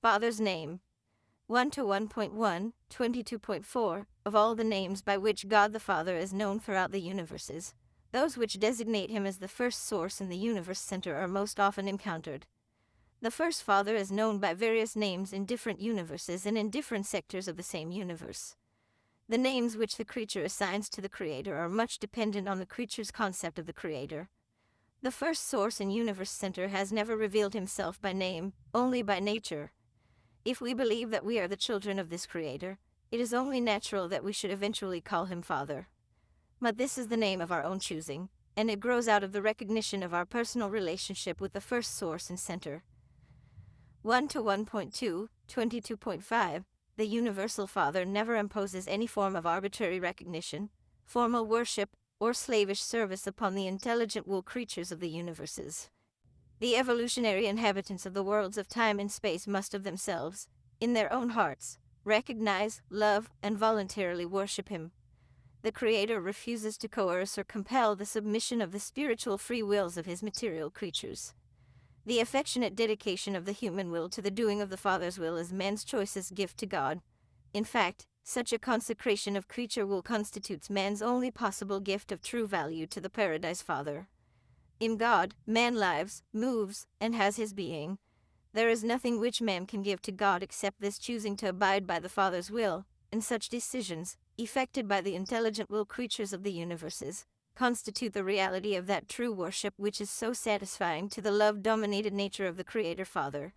Father's name. 1 to 1.1, 22.4. Of all the names by which God the Father is known throughout the universes, those which designate him as the first source in the universe center are most often encountered. The first Father is known by various names in different universes and in different sectors of the same universe. The names which the creature assigns to the Creator are much dependent on the creature's concept of the Creator. The first source in universe center has never revealed himself by name, only by nature. If we believe that we are the children of this Creator, it is only natural that we should eventually call him Father. But this is the name of our own choosing, and it grows out of the recognition of our personal relationship with the first source and center. 1 to 1.2, 22.5. The Universal Father never imposes any form of arbitrary recognition, formal worship, or slavish service upon the intelligent will creatures of the universes. The evolutionary inhabitants of the worlds of time and space must of themselves, in their own hearts, recognize, love, and voluntarily worship him. The Creator refuses to coerce or compel the submission of the spiritual free wills of his material creatures. The affectionate dedication of the human will to the doing of the Father's will is man's choicest gift to God. In fact, such a consecration of creature will constitutes man's only possible gift of true value to the Paradise Father. In God, man lives, moves, and has his being. There is nothing which man can give to God except this choosing to abide by the Father's will, and such decisions, effected by the intelligent will creatures of the universes, constitute the reality of that true worship which is so satisfying to the love-dominated nature of the Creator Father.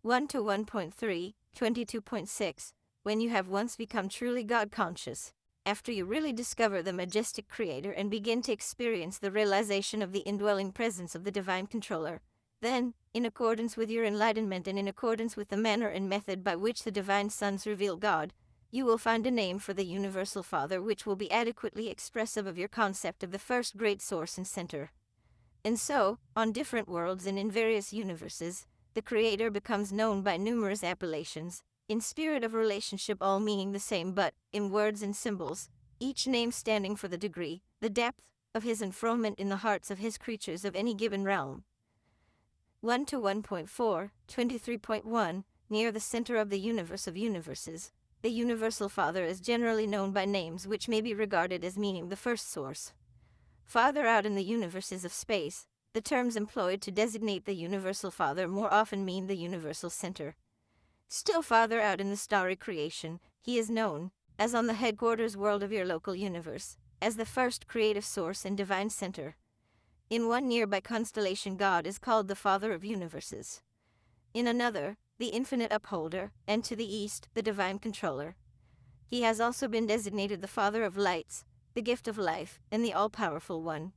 1 to 1.3, 22.6. When you have once become truly God-conscious, after you really discover the majestic Creator and begin to experience the realization of the indwelling presence of the Divine Controller, then, in accordance with your enlightenment and in accordance with the manner and method by which the Divine Sons reveal God, you will find a name for the Universal Father which will be adequately expressive of your concept of the first great source and center. And so, on different worlds and in various universes, the Creator becomes known by numerous appellations, in spirit of relationship all meaning the same but, in words and symbols, each name standing for the degree, the depth, of his enthronement in the hearts of his creatures of any given realm. 1 to 1.4, 23.1. Near the center of the universe of universes, the Universal Father is generally known by names which may be regarded as meaning the first source. Farther out in the universes of space, the terms employed to designate the Universal Father more often mean the Universal Center. Still farther out in the starry creation, he is known, as on the headquarters world of your local universe, as the first creative source and divine center. In one nearby constellation, God is called the Father of universes. In another, the infinite upholder, and to the east, the divine controller. He has also been designated the Father of lights, the gift of life, and the all-powerful one.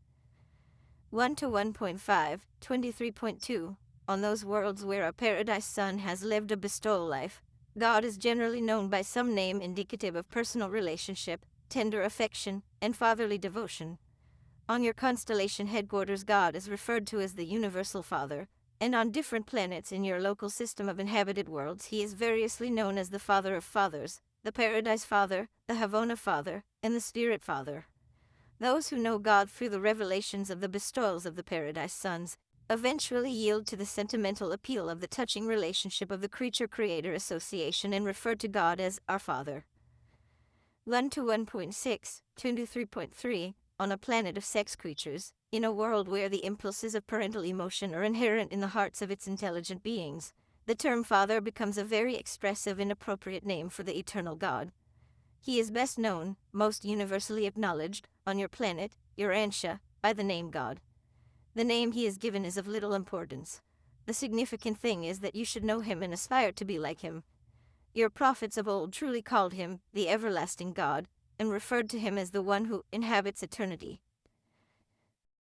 1 to 1.5, 23.2. On those worlds where a Paradise Son has lived a bestowal life, God is generally known by some name indicative of personal relationship, tender affection, and fatherly devotion. On your constellation headquarters, God is referred to as the Universal Father, and on different planets in your local system of inhabited worlds he is variously known as the Father of Fathers, the Paradise Father, the Havona Father, and the Spirit Father. Those who know God through the revelations of the bestowals of the Paradise Sons eventually yield to the sentimental appeal of the touching relationship of the Creature-Creator Association and refer to God as our Father. 1 to 1.6, 23.3. On a planet of sex creatures, in a world where the impulses of parental emotion are inherent in the hearts of its intelligent beings, the term Father becomes a very expressive and appropriate name for the eternal God. He is best known, most universally acknowledged, on your planet, Urantia, by the name God. The name he is given is of little importance. The significant thing is that you should know him and aspire to be like him. Your prophets of old truly called him the everlasting God, and referred to him as the one who inhabits eternity,